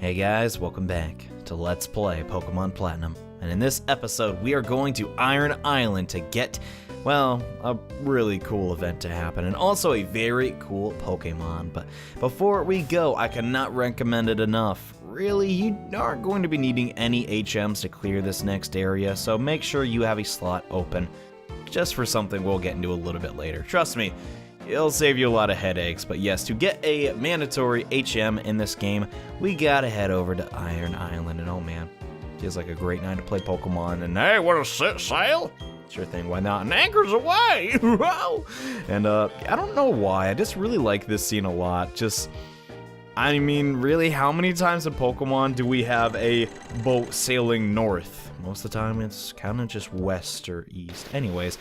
Hey guys, welcome back to Let's Play Pokemon Platinum. And in this episode, we are going to Iron Island to get, well, a really cool event to happen, and also a very cool Pokemon. But before we go, I cannot recommend it enough. Really, you aren't going to be needing any HMs to clear this next area, so make sure you have a slot open, just for something we'll get into a little bit later. Trust me, it'll save you a lot of headaches. But yes, to get a mandatory HM in this game, we gotta head over to Iron Island, and oh man, feels like a great night to play Pokemon. And hey, wanna set sail? Sure thing, why not? And anchors away! And I don't know why, I just really like this scene a lot. I mean, really, how many times in Pokemon do we have a boat sailing north? Most of the time, it's kind of just west or east. Anyways,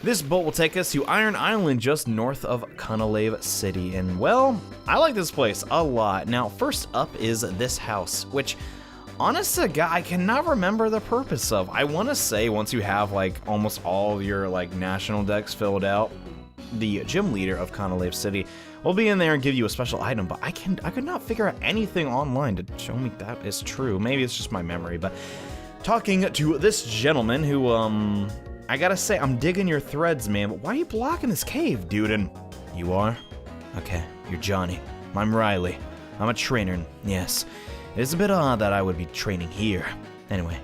this boat will take us to Iron Island, just north of Canalave City. And, well, I like this place a lot. Now, first up is this house, which, honest to God, I cannot remember the purpose of. I want to say once you have, like, almost all your, like, national decks filled out, the gym leader of Canalave City will be in there and give you a special item, but I could not figure out anything online to show me that is true. Maybe it's just my memory, but talking to this gentleman who, I gotta say, I'm digging your threads, man, but why are you blocking this cave, dude? And you are? Okay, you're Johnny. I'm Riley. I'm a trainer, and yes, it is a bit odd that I would be training here. Anyway,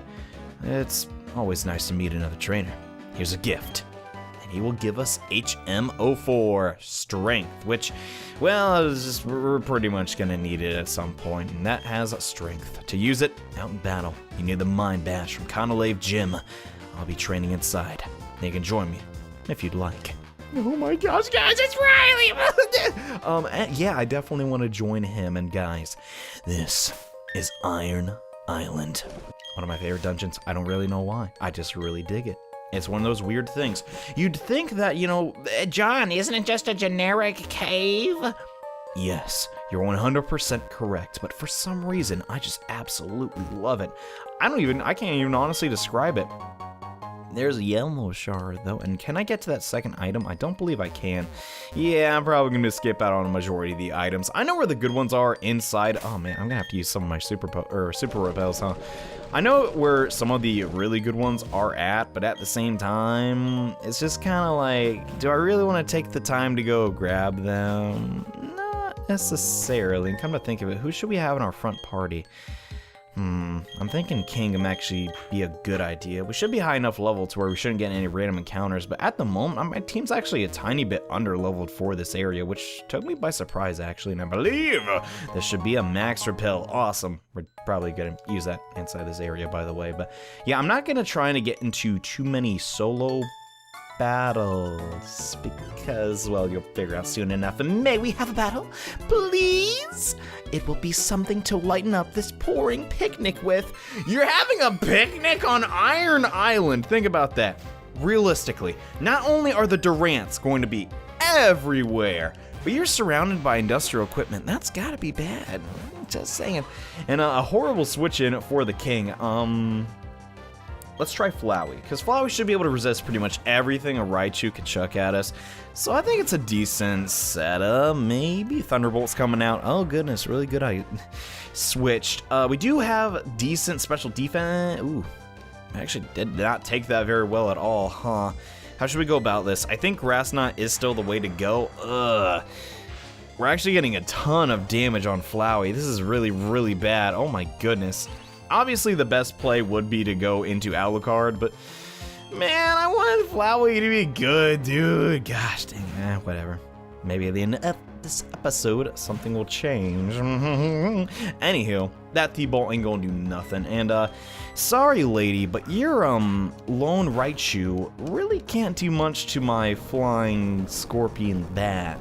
it's always nice to meet another trainer. Here's a gift. He will give us HM04 strength, which, well, we're pretty much gonna need it at some point, and that has strength. To use it out in battle, you need the Mind Bash from Canalave Gym. I'll be training inside. You can join me if you'd like. Oh my gosh, guys, it's Riley! Yeah, I definitely want to join him, and guys, this is Iron Island. One of my favorite dungeons. I don't really know why. I just really dig it. It's one of those weird things. You'd think that, you know, John, isn't it just a generic cave? Yes, you're 100% correct, but for some reason, I just absolutely love it. I can't even honestly describe it. There's a yellow shard, though, and can I get to that second item? I don't believe I can. Yeah, I'm probably gonna skip out on a majority of the items. I know where the good ones are inside. Oh man, I'm gonna have to use some of my super repels, huh? I know where some of the really good ones are at, but at the same time, it's just kind of like, do I really want to take the time to go grab them? Not necessarily. And come to think of it, who should we have in our front party? I'm thinking Kingdom actually be a good idea. We should be high enough level to where we shouldn't get any random encounters, but at the moment, my team's actually a tiny bit under-leveled for this area, which took me by surprise, actually, and I believe this should be a max repel. Awesome. We're probably gonna use that inside this area, by the way, but yeah, I'm not gonna try to get into too many solo battles because, well, you'll figure out soon enough. And may we have a battle, please? It will be something to lighten up this pouring picnic with. You're having a picnic on Iron Island. Think about that. Realistically, not only are the Durants going to be everywhere, but you're surrounded by industrial equipment. That's gotta be bad. Just saying. And a horrible switch in for the king. Let's try Flowey, because Flowey should be able to resist pretty much everything a Raichu can chuck at us. So I think it's a decent setup. Maybe Thunderbolt's coming out. Oh goodness, really good. I switched. We do have decent special defense. Ooh, I actually did not take that very well at all, huh? How should we go about this? I think Grass Knot is still the way to go. We're actually getting a ton of damage on Flowey. This is really, really bad. Oh my goodness. Obviously, the best play would be to go into Alucard, but man, I wanted Flowey to be good, dude. Gosh dang it, whatever. Maybe at the end of this episode, something will change. Anywho, that T-Bolt ain't gonna do nothing. And, sorry, lady, but your, lone Raichu really can't do much to my flying scorpion bat,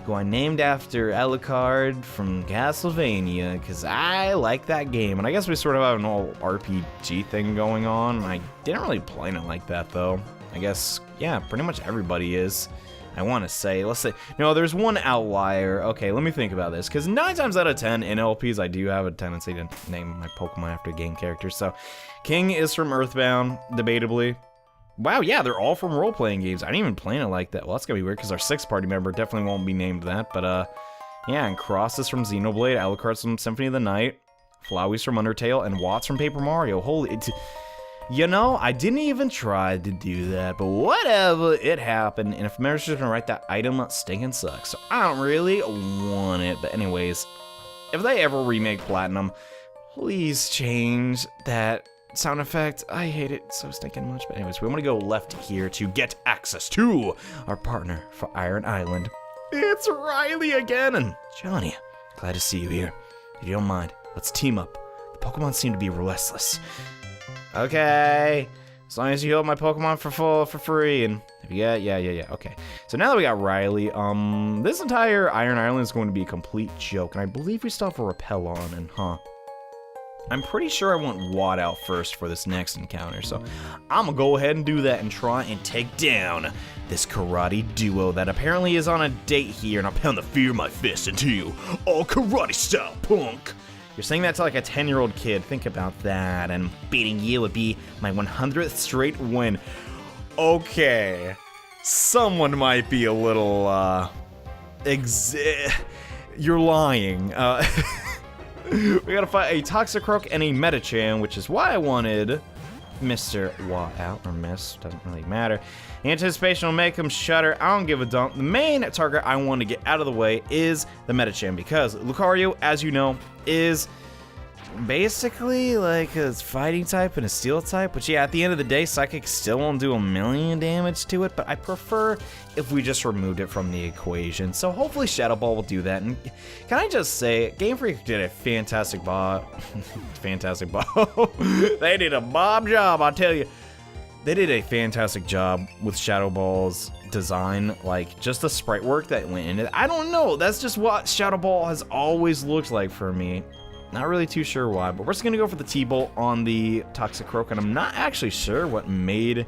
who I named after Alucard from Castlevania, because I like that game. And I guess we sort of have an old RPG thing going on. I didn't really plan it like that, though. I guess, yeah, pretty much everybody is. I want to say, let's say, no, there's one outlier. Okay, let me think about this, because 9 times out of 10 in LPs, I do have a tendency to name my Pokemon after game characters. So, King is from Earthbound, debatably. Wow, yeah, they're all from role-playing games. I didn't even plan it like that. Well, that's gonna be weird, because our 6th party member definitely won't be named that, but, yeah, and Cross is from Xenoblade, Alucard's from Symphony of the Night. Flowey's from Undertale, and Watts from Paper Mario. Holy, you know, I didn't even try to do that, but whatever, it happened. And if Mary's just gonna write that item, stinking sucks. So I don't really want it. But anyways, if they ever remake Platinum, please change that sound effect. I hate it so stinking much. But anyways, we want to go left here to get access to our partner for Iron Island. It's Riley again, and Johnny, glad to see you here. If you don't mind, let's team up. The Pokemon seem to be restless. Okay, as long as you heal my Pokemon for free, and yeah, okay. So now that we got Riley, this entire Iron Island is going to be a complete joke, and I believe we still have a Repel on, and I'm pretty sure I want Watt out first for this next encounter, so I'm gonna go ahead and do that and try and take down this karate duo that apparently is on a date here, and I'll pound the fear of my fist into you, all karate style, punk. You're saying that to like a 10-year-old kid. Think about that, and beating you would be my 100th straight win. Okay, someone might be a little, you're lying. We gotta fight a Toxicroak and a Medicham, which is why I wanted Mr. Watt out, or Miss, doesn't really matter. Anticipation will make him shudder. I don't give a dump. The main target I want to get out of the way is the Medicham, because Lucario, as you know, is basically like a fighting type and a steel type, which yeah, at the end of the day, Psychic still won't do a million damage to it, but I prefer if we just removed it from the equation. So hopefully Shadow Ball will do that. And can I just say, Game Freak did a fantastic fantastic they did a bomb job, I'll tell you. They did a fantastic job with Shadow Ball's design, like just the sprite work that went in it. I don't know, that's just what Shadow Ball has always looked like for me. Not really too sure why, but we're just gonna go for the T-Bolt on the Toxicroak, and I'm not actually sure what made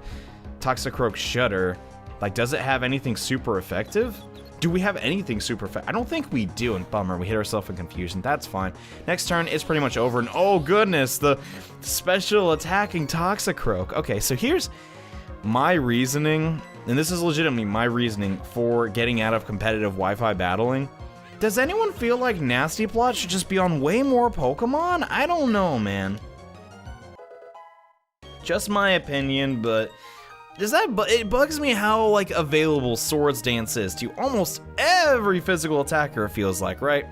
Toxicroak shudder. Like, does it have anything super effective? Do we have anything super effective? I don't think we do, and bummer, we hit ourselves in confusion. That's fine. Next turn is pretty much over, and oh goodness, the special attacking Toxicroak. Okay, so here's my reasoning, and this is legitimately my reasoning for getting out of competitive Wi-Fi battling. Does anyone feel like Nasty Plot should just be on way more Pokemon? I don't know, man. Just my opinion, but it bugs me how like available Swords Dance is to almost every physical attacker, it feels like, right?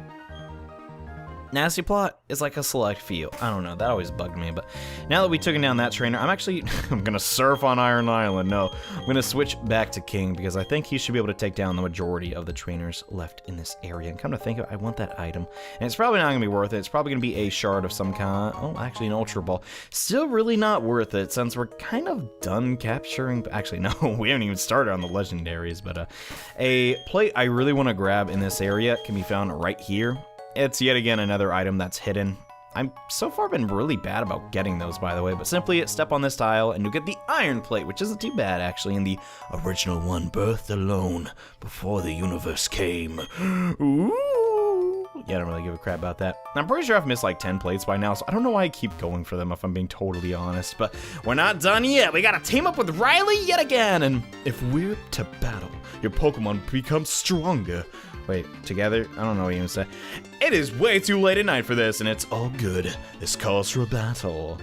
Nasty Plot is like a select few. I don't know, that always bugged me, but now that we took down that trainer, I'm gonna surf on Iron Island. No, I'm gonna switch back to King because I think he should be able to take down the majority of the trainers left in this area. And come to think of it, I want that item. And it's probably not gonna be worth it. It's probably gonna be a shard of some kind. Oh, actually an Ultra Ball. Still really not worth it since we're kind of done capturing. Actually, no, we haven't even started on the legendaries, but a plate I really wanna grab in this area can be found right here. It's yet again another item that's hidden. I've so far been really bad about getting those, by the way, but simply step on this tile and you'll get the Iron Plate, which isn't too bad, actually, in the original one, birthed alone before the universe came. Ooh. Yeah, I don't really give a crap about that. I'm pretty sure I've missed like 10 plates by now, so I don't know why I keep going for them, if I'm being totally honest, but we're not done yet. We gotta team up with Riley yet again, and if we're to battle, your Pokemon becomes stronger. Wait, together? I don't know what you even say. It is way too late at night for this, and it's all good. This calls for a battle.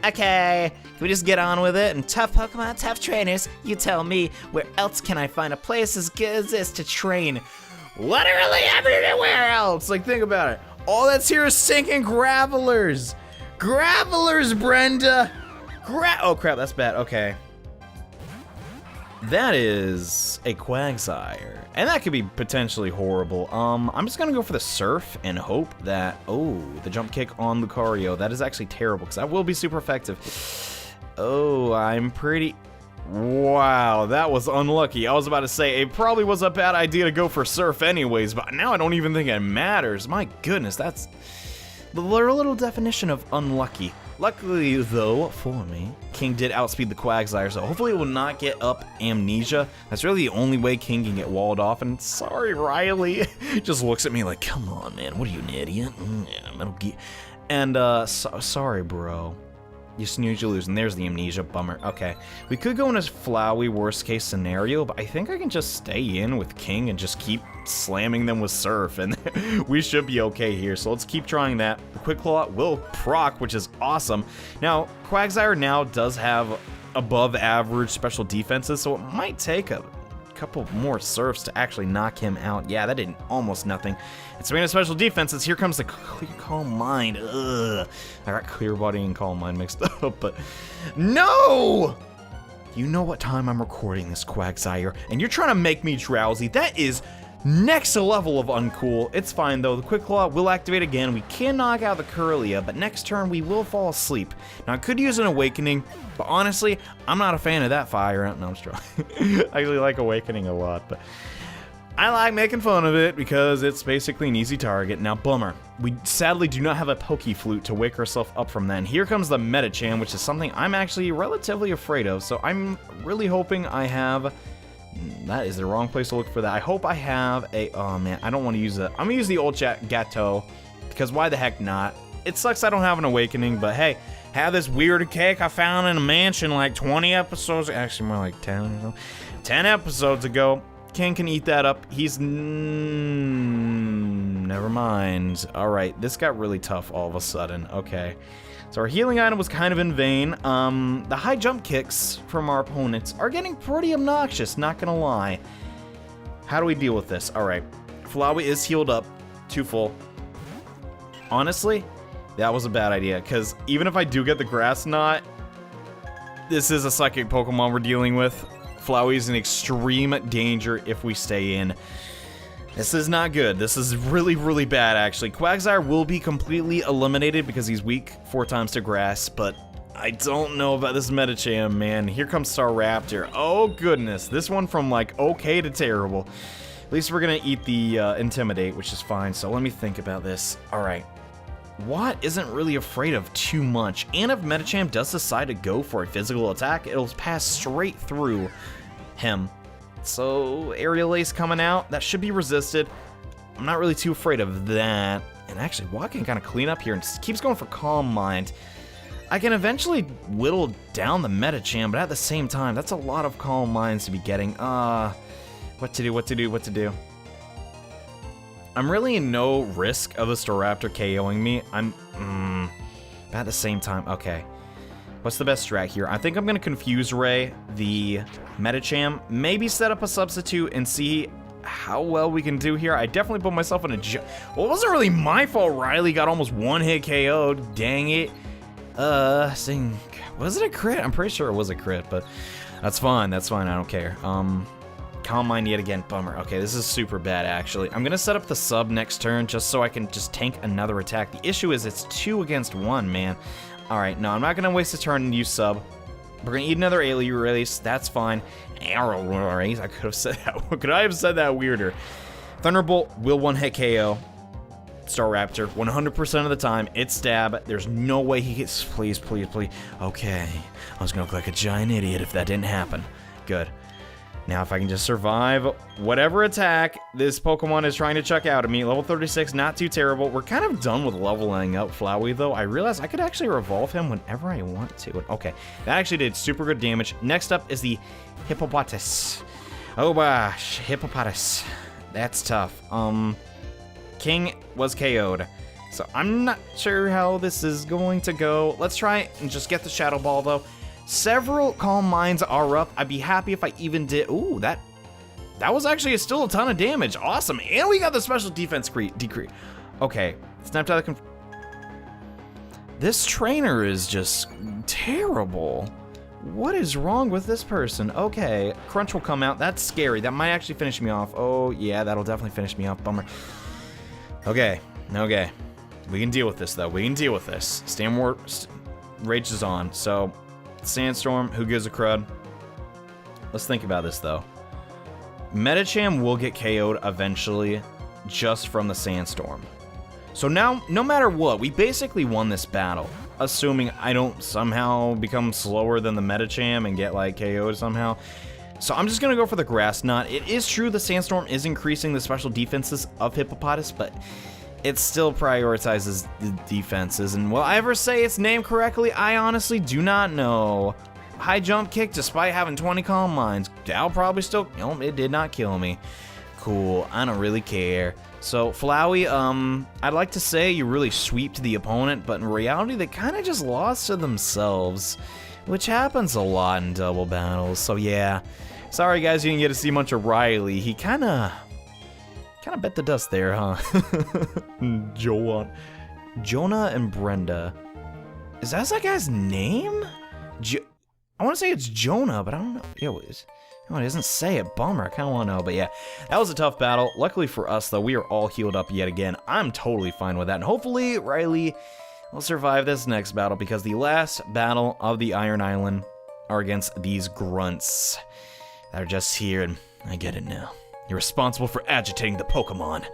Okay, can we just get on with it? And tough Pokemon, tough trainers, you tell me, where else can I find a place as good as this to train? Literally everywhere else! Like, think about it. All that's here is sinking Gravelers! Gravelers, Brenda! Oh crap, that's bad, okay. That is a Quagsire, and that could be potentially horrible. I'm just gonna go for the Surf and hope that, oh, the jump kick on Lucario, that is actually terrible, because that will be super effective. Oh, I'm pretty, wow, that was unlucky. I was about to say, it probably was a bad idea to go for Surf anyways, but now I don't even think it matters. My goodness, that's the little definition of unlucky. Luckily, though, for me, King did outspeed the Quagsire, so hopefully it will not get up Amnesia. That's really the only way King can get walled off, and sorry, Riley. Just looks at me like, come on, man, what are you, an idiot? Yeah, Metal Gear. And, sorry, bro. You snooze, you lose, and there's the Amnesia, bummer. Okay, we could go in a Flowey worst case scenario, but I think I can just stay in with King and just keep slamming them with Surf, and we should be okay here. So let's keep trying that. The Quick Claw will proc, which is awesome. Now, Quagsire now does have above average special defenses, so it might take a couple more Surfs to actually knock him out. Yeah, that did almost nothing. And speaking of special defenses, here comes the Calm Mind. Ugh. I got Clear Body and Calm Mind mixed up, but no! You know what time I'm recording this, Quagsire, and you're trying to make me drowsy. That is next level of uncool. It's fine though. The Quick Claw will activate again. We can knock out the Curlia, but next turn we will fall asleep. Now I could use an Awakening, but honestly, I'm not a fan of that fire. No, I'm just joking. I actually like Awakening a lot, but I like making fun of it because it's basically an easy target. Now, bummer. We sadly do not have a Pokeflute to wake ourselves up from then. Here comes the Medicham, which is something I'm actually relatively afraid of, so I'm really hoping I have... That is the wrong place to look for that. I hope I have a... Oh, man, I don't want to use that. I'm going to use the old Gateau, because why the heck not? It sucks I don't have an Awakening, but hey, have this weird cake I found in a mansion like 20 episodes... Actually, more like 10 or so. 10 episodes ago. King can eat that up. He's... never mind. Alright, this got really tough all of a sudden. Okay. So our healing item was kind of in vain. The high jump kicks from our opponents are getting pretty obnoxious, not gonna lie. How do we deal with this? Alright. Flowey is healed up to full. Honestly, that was a bad idea, because even if I do get the Grass Knot, this is a psychic Pokemon we're dealing with. Flowey is in extreme danger if we stay in. This is not good. This is really, really bad, actually. Quagsire will be completely eliminated because he's weak 4 times to grass, but I don't know about this Medicham, man. Here comes Staraptor. Oh, goodness. This one from, like, okay to terrible. At least we're going to eat the Intimidate, which is fine, so let me think about this. All right. Watt isn't really afraid of too much, and if Medicham does decide to go for a physical attack, it'll pass straight through him. So, Aerial Ace coming out, that should be resisted. I'm not really too afraid of that. And actually, Watt can kind of clean up here and just keeps going for Calm Mind. I can eventually whittle down the Medicham, but at the same time, that's a lot of Calm Minds to be getting. What to do? I'm really in no risk of the Staraptor KOing me. But at the same time, okay. What's the best strat here? I think I'm going to Confuse Ray the Medicham. Maybe set up a substitute and see how well we can do here. I definitely put myself in a... Well, it wasn't really my fault Riley got almost one-hit KO'd. Dang it. Was it a crit? I'm pretty sure it was a crit, but that's fine. That's fine. I don't care. Calm Mind yet again. Bummer. Okay, this is super bad, actually. I'm going to set up the sub next turn just so I can just tank another attack. The issue is it's 2 against 1, man. Alright, no, I'm not going to waste a turn and use sub. We're going to eat another Aerial Release. That's fine. Aerial Release. I could have said that. Could I have said that weirder? Thunderbolt will one-hit KO Staraptor 100% of the time. It's stab. There's no way he gets... Please. Okay. I was going to look like a giant idiot if that didn't happen. Good. Now, if I can just survive whatever attack this Pokemon is trying to chuck out at me, level 36, not too terrible. We're kind of done with leveling up Flowey, though. I realized I could actually revolve him whenever I want to. Okay, that actually did super good damage. Next up is the Hippopotas. Oh gosh, Hippopotas. That's tough. King was KO'd. So I'm not sure how this is going to go. Let's try and just get the Shadow Ball, though. Several Calm Minds are up. I'd be happy if I even did... Ooh, that was actually still a ton of damage. Awesome. And we got the special defense decrease. Okay. Snapped out of... This trainer is just terrible. What is wrong with this person? Okay. Crunch will come out. That's scary. That might actually finish me off. Oh, yeah. That'll definitely finish me off. Bummer. Okay. We can deal with this, though. We can deal with this. Stanmore rages on. So... Sandstorm, who gives a crud? Let's think about this, though. Medicham will get KO'd eventually just from the Sandstorm. So now, no matter what, we basically won this battle. Assuming I don't somehow become slower than the Medicham and get, like, KO'd somehow. So I'm just going to go for the Grass Knot. It is true the Sandstorm is increasing the special defenses of Hippopotas, but... it still prioritizes the defenses, and will I ever say its name correctly? I honestly do not know. High jump kick, despite having 20 Calm Minds. That'll probably still... No, it did not kill me. cool. I don't really care. So, Flowey, I'd like to say you really sweeped the opponent, but in reality, they kind of just lost to themselves, which happens a lot in double battles. So, yeah. Sorry, guys, you didn't get to see much of Riley. He kind of bit the dust there, huh? Jonah and Brenda. Is that guy's name? I want to say it's Jonah, but I don't know. Yeah, it doesn't say it. Bummer. I kind of want to know. But yeah, that was a tough battle. Luckily for us, though, we are all healed up yet again. I'm totally fine with that. And hopefully, Riley will survive this next battle, because the last battle of the Iron Island are against these grunts that are just here. And I get it now. You're responsible for agitating the Pokemon.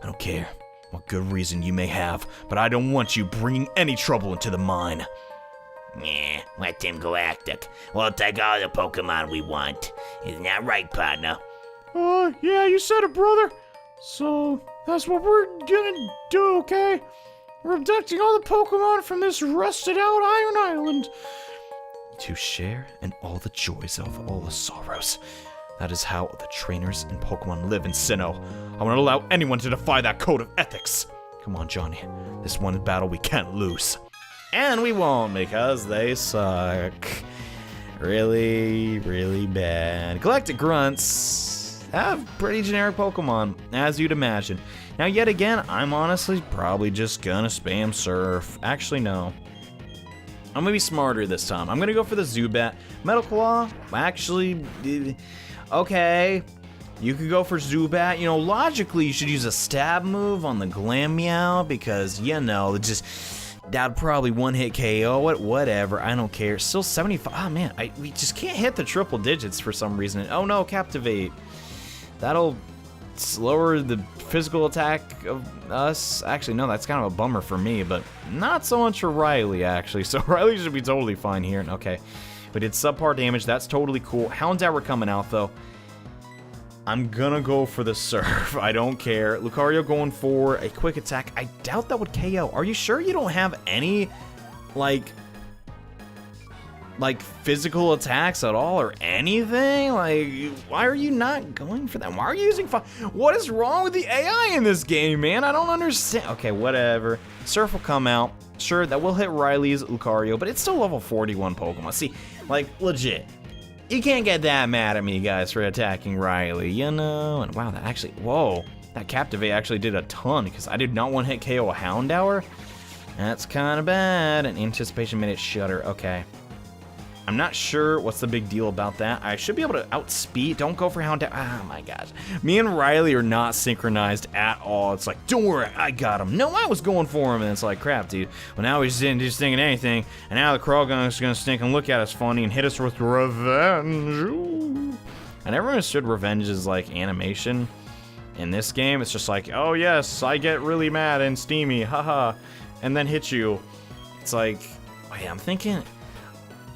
I don't care what good reason you may have, but I don't want you bringing any trouble into the mine. Yeah, let them galactic. We'll take all the Pokemon we want. Isn't that right, partner? Yeah, you said it, brother. So, that's what we're gonna do, okay? We're abducting all the Pokemon from this rusted out Iron Island. To share in all the joys of all the sorrows. That is how the trainers and Pokemon live in Sinnoh. I won't allow anyone to defy that code of ethics. Come on, Johnny. This one battle we can't lose. And we won't, because they suck. Really, really bad. Galactic Grunts have pretty generic Pokemon, as you'd imagine. Now, yet again, I'm honestly probably just gonna spam Surf. Actually, no. I'm gonna be smarter this time. I'm gonna go for the Zubat. Metal Claw, actually, okay. You could go for Zubat. You know, logically, you should use a stab move on the Glameow, because, you know, that'd probably one-hit KO it, whatever, I don't care. Still 75, oh man, we just can't hit the triple digits for some reason. Oh no, Captivate. That'll slower the physical attack of us. Actually, no, that's kind of a bummer for me, but not so much for Riley, actually. So Riley should be totally fine here. Okay, we did subpar damage, that's totally cool. Houndour coming out, though. I'm gonna go for the Surf. I don't care. Lucario going for a quick attack. I doubt that would KO. Are you sure you don't have any, like physical attacks at all or anything? Like, why are you not going for that? Why are you using fire? What is wrong with the AI in this game, man? I don't understand. Okay, whatever. Surf will come out. Sure, that will hit Riley's Lucario, but it's still level 41 Pokemon. See, like, legit. You can't get that mad at me, guys, for attacking Riley, you know? And wow, that actually, whoa. That Captivate actually did a ton, because I did not one-hit KO a Houndour. That's kind of bad. An Anticipation made it shudder. Okay. I'm not sure what's the big deal about that. I should be able to outspeed. Don't go for Houndour. Oh my gosh. Me and Riley are not synchronized at all. It's like, don't worry, I got him. No, I was going for him. And it's like, crap, dude. Well, now he's just thinking anything. And now the Crawgun's gonna stink and look at us funny and hit us with revenge. Ooh. I never understood revenge's like animation. In this game, it's just like, oh yes, I get really mad and steamy, haha, and then hit you. It's like, wait, I'm thinking,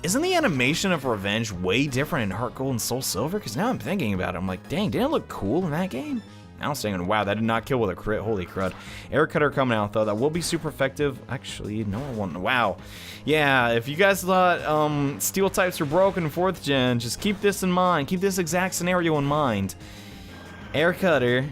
isn't the animation of Revenge way different in Heart Gold and Soul Silver? Because now I'm thinking about it, I'm like, dang, didn't it look cool in that game? Now I'm saying, wow, that did not kill with a crit, holy crud. Air Cutter coming out, though, that will be super effective. Actually, no, I won't, wow. Yeah, if you guys thought Steel types were broken in 4th gen, just keep this in mind, keep this exact scenario in mind. Air Cutter,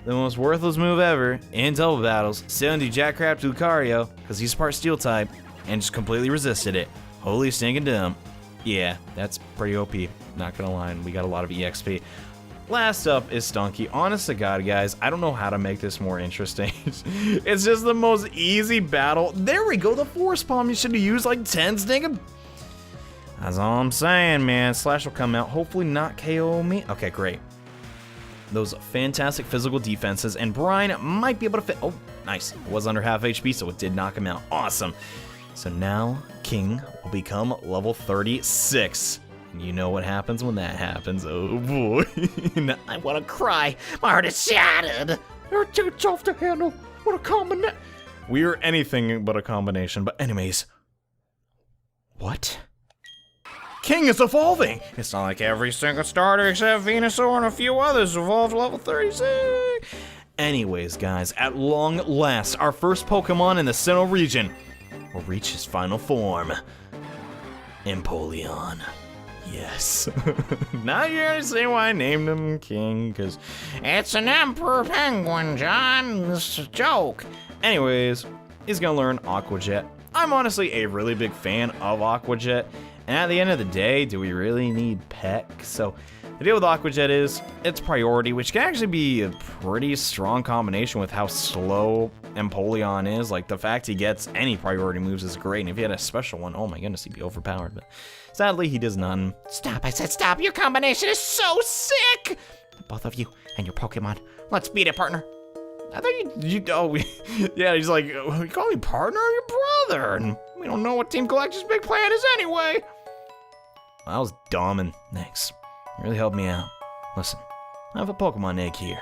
the most worthless move ever in double battles, sending Jackcrap to Lucario, because he's part Steel type, and just completely resisted it. Holy stinking dumb. Yeah, that's pretty OP, not gonna lie, and we got a lot of EXP. Last up is Stunky. Honest to God, guys, I don't know how to make this more interesting. It's just the most easy battle. There we go, the Force Palm. You should have used like 10 stinking. That's all I'm saying, man. Slash will come out, hopefully not KO me. Okay, great. Those fantastic physical defenses, and Brian might be able to fit. Oh, nice. It was under half HP, so it did knock him out. Awesome. So now King will become level 36. And you know what happens when that happens. Oh boy. I want to cry. My heart is shattered. You're too tough to handle. What a combination. We're anything but a combination. But anyways. What? King is evolving! It's not like every single starter except Venusaur and a few others evolved to level 36. Anyways, guys, at long last, our first Pokemon in the Sinnoh region will reach his final form. Empoleon. Yes. Now you understand why I named him King, because It's an emperor penguin, John. It's a joke. anyways, he's gonna learn Aquajet. I'm honestly a really big fan of Aquajet, and at the end of the day, do we really need Peck? So the deal with Aquajet is its priority, which can actually be a pretty strong combination with how slow Empoleon is. Like, the fact he gets any priority moves is great, and if he had a special one, oh my goodness, he'd be overpowered. But sadly, he does none. Stop, I said stop. Your combination is so sick. Both of you and your Pokemon. Let's beat it, partner. I thought yeah, he's like, you call me partner? I'm your brother, and We don't know what Team Galactic's big plan is anyway. that was dumb, and thanks. You really helped me out. Listen, I have a Pokemon egg here.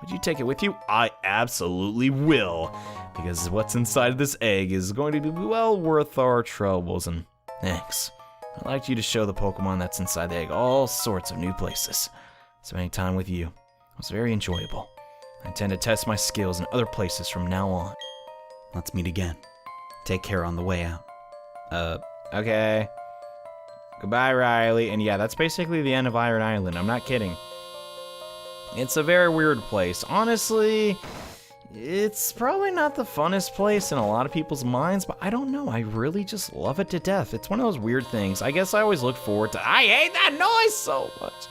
Would you take it with you? I absolutely will, because what's inside this egg is going to be well worth our troubles, and thanks. I'd like you to show the Pokemon that's inside the egg all sorts of new places. Spending time with you was very enjoyable. I intend to test my skills in other places from now on. Let's meet again. Take care on the way out. Okay. Goodbye, Riley. And yeah, that's basically the end of Iron Island. I'm not kidding. It's a very weird place. Honestly, it's probably not the funnest place in a lot of people's minds, but I don't know. I really just love it to death. It's one of those weird things. I guess I always look forward to... I hate that noise so much.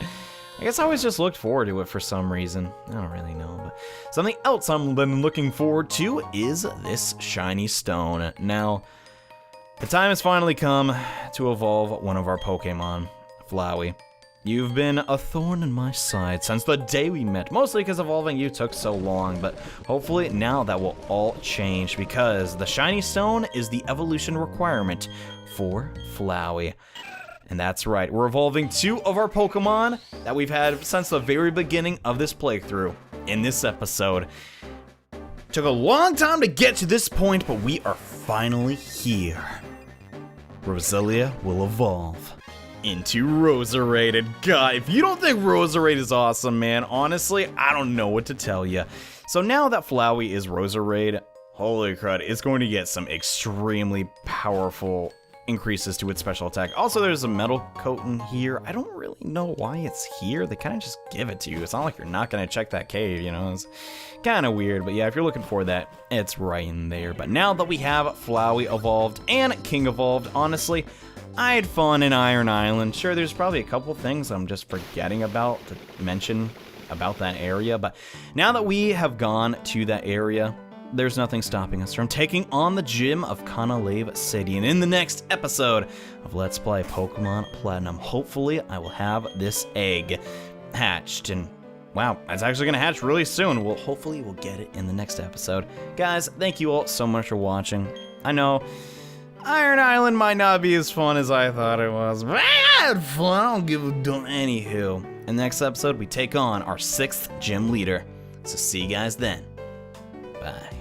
I guess I always just looked forward to it for some reason. I don't really know, but something else I've been looking forward to is this shiny stone. Now, the time has finally come to evolve one of our Pokemon, Flowey. You've been a thorn in my side since the day we met, mostly because evolving you took so long, but hopefully now that will all change because the shiny stone is the evolution requirement for Flowey. And that's right, we're evolving two of our Pokemon that we've had since the very beginning of this playthrough in this episode. Took a long time to get to this point, but we are finally here. Roselia will evolve into Roserade. And God, if you don't think Roserade is awesome, man, honestly, I don't know what to tell you. So now that Flowey is Roserade, holy crud, it's going to get some extremely powerful increases to its special attack. Also, there's a metal coat in here. I don't really know why it's here. They kind of just give it to you. It's not like you're not going to check that cave, you know? It's kind of weird, but yeah, if you're looking for that, it's right in there. But now that we have Flowey evolved and King evolved, honestly, I had fun in Iron Island. Sure, there's probably a couple things I'm just forgetting about to mention about that area, but now that we have gone to that area, there's nothing stopping us from taking on the gym of Kanalave City. And in the next episode of Let's Play Pokemon Platinum, hopefully I will have this egg hatched. And wow, it's actually going to hatch really soon. Well, hopefully we'll get it in the next episode. Guys, thank you all so much for watching. I know Iron Island might not be as fun as I thought it was, but I had fun. I don't give a damn. Anywho, in the next episode, we take on our 6th gym leader. So see you guys then. Bye.